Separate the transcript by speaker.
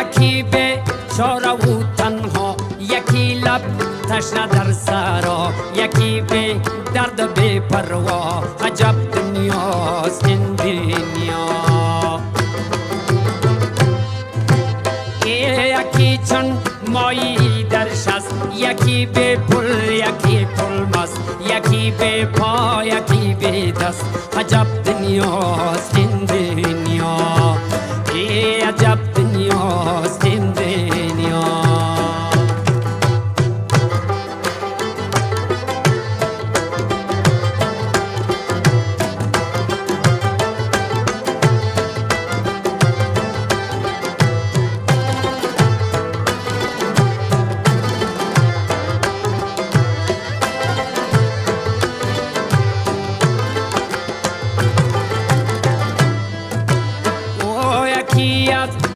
Speaker 1: یکی به چاره و تنها، یکی لب تشنه در سرا، یکی به درد بی پروا. عجب دنیاست این دنیا. یکی چون مایی در شست، یکی به پل یکی پل مست، یکی به پا یکی به دست. عجب دنیاست این دنیا. عجب